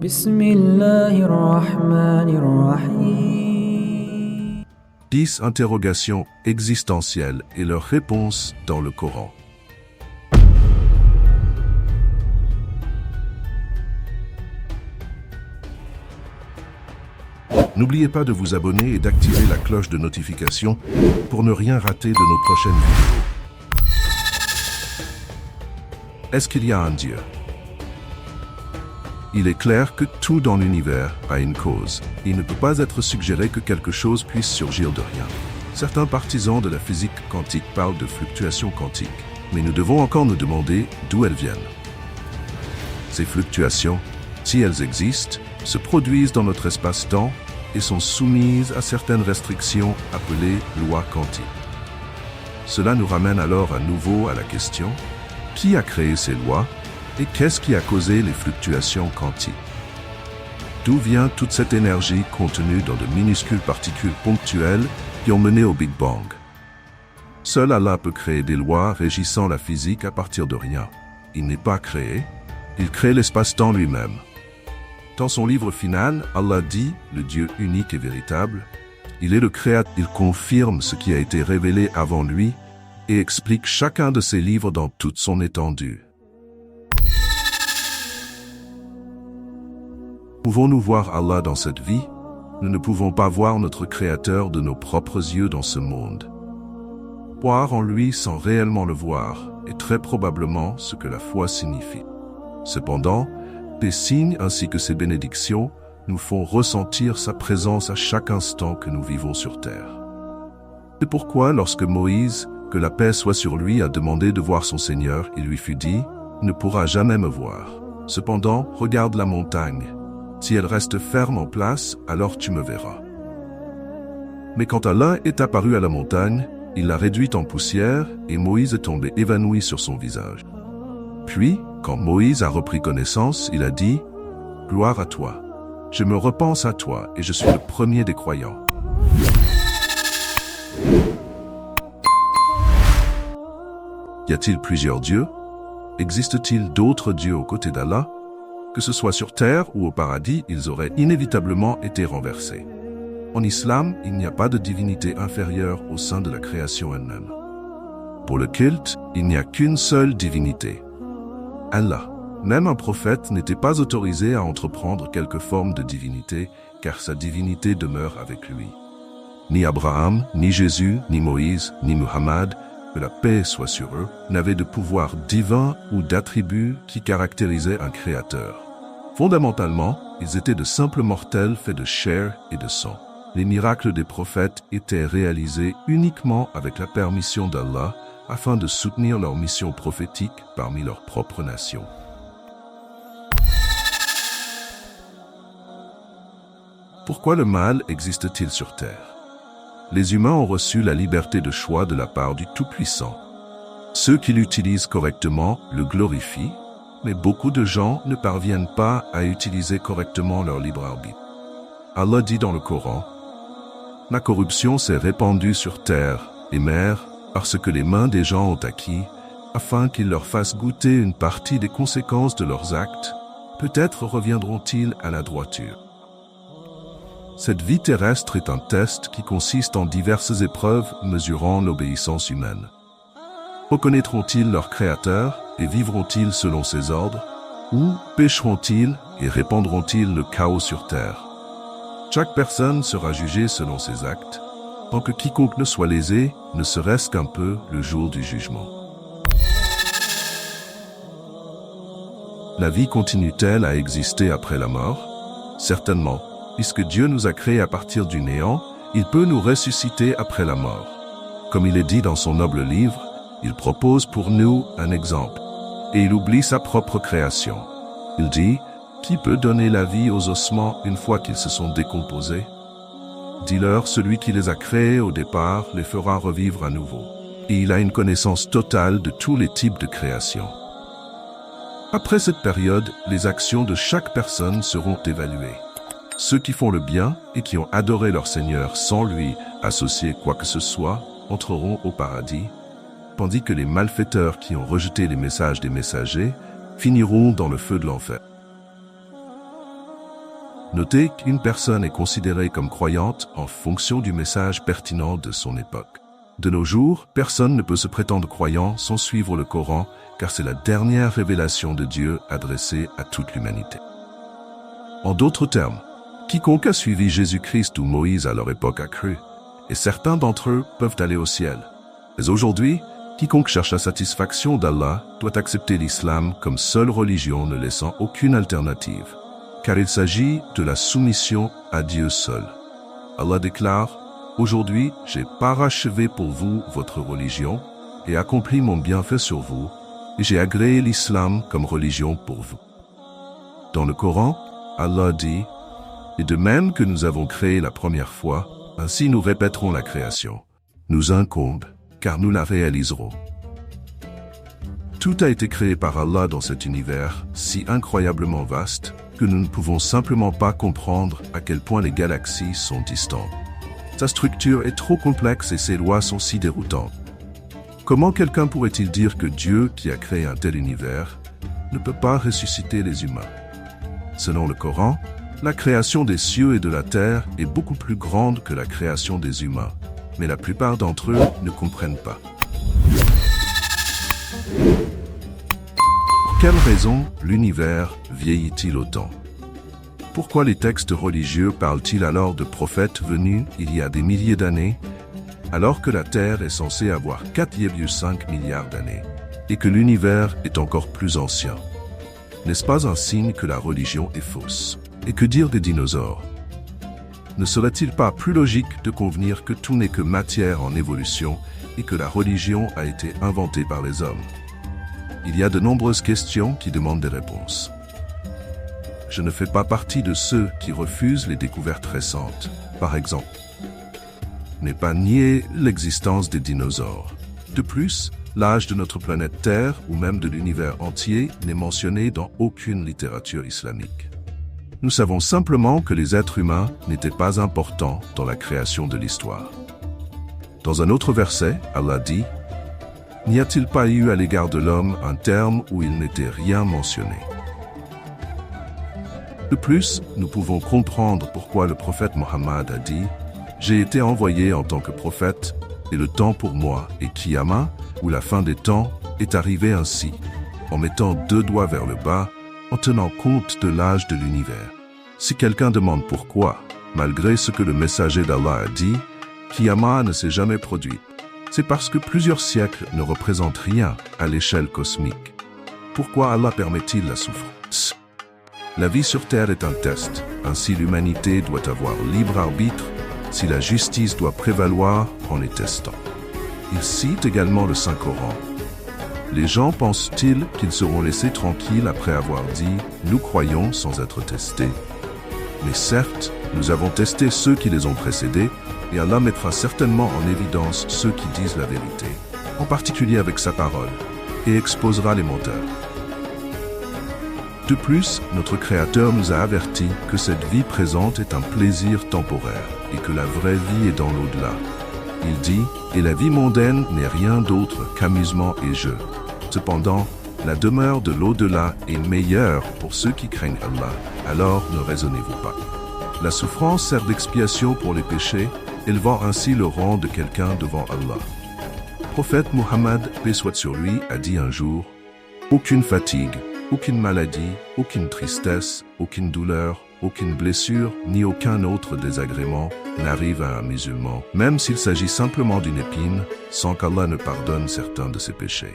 بسم الله الرحمن الرحيم 10 interrogations existentielles et leurs réponses dans le Coran. N'oubliez pas de vous abonner et d'activer la cloche de notification pour ne rien rater de nos prochaines vidéos. Est-ce qu'il y a un Dieu? Il est clair que tout dans l'univers a une cause. Il ne peut pas être suggéré que quelque chose puisse surgir de rien. Certains partisans de la physique quantique parlent de fluctuations quantiques, mais nous devons encore nous demander d'où elles viennent. Ces fluctuations, si elles existent, se produisent dans notre espace-temps et sont soumises à certaines restrictions appelées lois quantiques. Cela nous ramène alors à nouveau à la question: qui a créé ces lois et qu'est-ce qui a causé les fluctuations quantiques? D'où vient toute cette énergie contenue dans de minuscules particules ponctuelles qui ont mené au Big Bang? Seul Allah peut créer des lois régissant la physique à partir de rien. Il n'est pas créé, il crée l'espace-temps lui-même. Dans son livre final, Allah dit, le Dieu unique et véritable, il est le Créateur, il confirme ce qui a été révélé avant lui et explique chacun de ses livres dans toute son étendue. Pouvons-nous voir Allah dans cette vie? Nous ne pouvons pas voir notre Créateur de nos propres yeux dans ce monde. Croire en lui sans réellement le voir est très probablement ce que la foi signifie. Cependant, les signes ainsi que ses bénédictions nous font ressentir sa présence à chaque instant que nous vivons sur terre. C'est pourquoi lorsque Moïse, que la paix soit sur lui, a demandé de voir son Seigneur, il lui fut dit: « Il ne pourra jamais me voir. Cependant, regarde la montagne. Si elle reste ferme en place, alors tu me verras. » Mais quand Allah est apparu à la montagne, il l'a réduite en poussière et Moïse est tombé évanoui sur son visage. Puis, quand Moïse a repris connaissance, il a dit: « Gloire à toi. Je me repense à toi et je suis le premier des croyants. » Y a-t-il plusieurs dieux? Existe-t-il d'autres dieux aux côtés d'Allah? Que ce soit sur terre ou au paradis, ils auraient inévitablement été renversés. En islam, il n'y a pas de divinité inférieure au sein de la création elle-même. Pour le culte, il n'y a qu'une seule divinité: Allah. Même un prophète n'était pas autorisé à entreprendre quelque forme de divinité, car sa divinité demeure avec lui. Ni Abraham, ni Jésus, ni Moïse, ni Muhammad, que la paix soit sur eux, n'avaient de pouvoir divin ou d'attributs qui caractérisaient un créateur. Fondamentalement, ils étaient de simples mortels faits de chair et de sang. Les miracles des prophètes étaient réalisés uniquement avec la permission d'Allah afin de soutenir leur mission prophétique parmi leur propre nation. Pourquoi le mal existe-t-il sur terre? Les humains ont reçu la liberté de choix de la part du Tout-Puissant. Ceux qui l'utilisent correctement le glorifient, mais beaucoup de gens ne parviennent pas à utiliser correctement leur libre arbitre. Allah dit dans le Coran: « La corruption s'est répandue sur terre et mer parce que les mains des gens ont acquis, afin qu'ils leur fassent goûter une partie des conséquences de leurs actes. Peut-être reviendront-ils à la droiture. » Cette vie terrestre est un test qui consiste en diverses épreuves mesurant l'obéissance humaine. Reconnaîtront-ils leur Créateur et vivront-ils selon ses ordres? Ou pécheront-ils et répandront-ils le chaos sur terre? Chaque personne sera jugée selon ses actes, tant que quiconque ne soit lésé, ne serait-ce qu'un peu, le jour du jugement. La vie continue-t-elle à exister après la mort? Certainement. Puisque Dieu nous a créés à partir du néant, il peut nous ressusciter après la mort. Comme il est dit dans son noble livre, il propose pour nous un exemple, et il oublie sa propre création. Il dit: « Qui peut donner la vie aux ossements une fois qu'ils se sont décomposés? Dis-leur, celui qui les a créés au départ les fera revivre à nouveau. Et il a une connaissance totale de tous les types de création. » Après cette période, les actions de chaque personne seront évaluées. Ceux qui font le bien et qui ont adoré leur Seigneur sans lui associer quoi que ce soit entreront au paradis, tandis que les malfaiteurs qui ont rejeté les messages des messagers finiront dans le feu de l'enfer. Notez qu'une personne est considérée comme croyante en fonction du message pertinent de son époque. De nos jours, personne ne peut se prétendre croyant sans suivre le Coran, car c'est la dernière révélation de Dieu adressée à toute l'humanité. En d'autres termes, quiconque a suivi Jésus-Christ ou Moïse à leur époque a cru, et certains d'entre eux peuvent aller au ciel. Mais aujourd'hui, quiconque cherche la satisfaction d'Allah doit accepter l'islam comme seule religion ne laissant aucune alternative, car il s'agit de la soumission à Dieu seul. Allah déclare « Aujourd'hui, j'ai parachevé pour vous votre religion et accompli mon bienfait sur vous, et j'ai agréé l'islam comme religion pour vous. » Dans le Coran, Allah dit « Et de même que nous avons créé la première fois, ainsi nous répéterons la création. Nous incombe, car nous la réaliserons. » Tout a été créé par Allah dans cet univers si incroyablement vaste que nous ne pouvons simplement pas comprendre à quel point les galaxies sont distantes. Sa structure est trop complexe et ses lois sont si déroutantes. Comment quelqu'un pourrait-il dire que Dieu, qui a créé un tel univers, ne peut pas ressusciter les humains? Selon le Coran, la création des cieux et de la terre est beaucoup plus grande que la création des humains, mais la plupart d'entre eux ne comprennent pas. Pour quelle raison l'univers vieillit-il autant? Pourquoi les textes religieux parlent-ils alors de prophètes venus il y a des milliers d'années, alors que la Terre est censée avoir 4,5 milliards d'années, et que l'univers est encore plus ancien? N'est-ce pas un signe que la religion est fausse? Et que dire des dinosaures? Ne serait-il pas plus logique de convenir que tout n'est que matière en évolution et que la religion a été inventée par les hommes? Il y a de nombreuses questions qui demandent des réponses. Je ne fais pas partie de ceux qui refusent les découvertes récentes. Par exemple, n'est pas nier l'existence des dinosaures. De plus, l'âge de notre planète Terre ou même de l'univers entier n'est mentionné dans aucune littérature islamique. Nous savons simplement que les êtres humains n'étaient pas importants dans la création de l'histoire. Dans un autre verset, Allah dit « N'y a-t-il pas eu à l'égard de l'homme un terme où il n'était rien mentionné ?» De plus, nous pouvons comprendre pourquoi le prophète Mohammed a dit « J'ai été envoyé en tant que prophète, et le temps pour moi est Kiyama, où la fin des temps est arrivée ainsi, en mettant 2 doigts vers le bas, en tenant compte de l'âge de l'univers. » Si quelqu'un demande pourquoi, malgré ce que le messager d'Allah a dit, Kiyama ne s'est jamais produit, c'est parce que plusieurs siècles ne représentent rien à l'échelle cosmique. Pourquoi Allah permet-il la souffrance? La vie sur Terre est un test, ainsi l'humanité doit avoir libre arbitre si la justice doit prévaloir en les testant. Il cite également le Saint-Coran. Les gens pensent-ils qu'ils seront laissés tranquilles après avoir dit « Nous croyons sans être testés ». Mais certes, nous avons testé ceux qui les ont précédés et Allah mettra certainement en évidence ceux qui disent la vérité, en particulier avec sa parole, et exposera les menteurs. De plus, notre Créateur nous a avertis que cette vie présente est un plaisir temporaire et que la vraie vie est dans l'au-delà. Il dit « Et la vie mondaine n'est rien d'autre qu'amusement et jeu. Cependant, la demeure de l'au-delà est meilleure pour ceux qui craignent Allah. Alors ne raisonnez-vous pas. » La souffrance sert d'expiation pour les péchés, élevant ainsi le rang de quelqu'un devant Allah. Le prophète Muhammad, paix soit sur lui, a dit un jour « Aucune fatigue, aucune maladie, aucune tristesse, aucune douleur, aucune blessure, ni aucun autre désagrément n'arrive à un musulman, même s'il s'agit simplement d'une épine, sans qu'Allah ne pardonne certains de ses péchés. »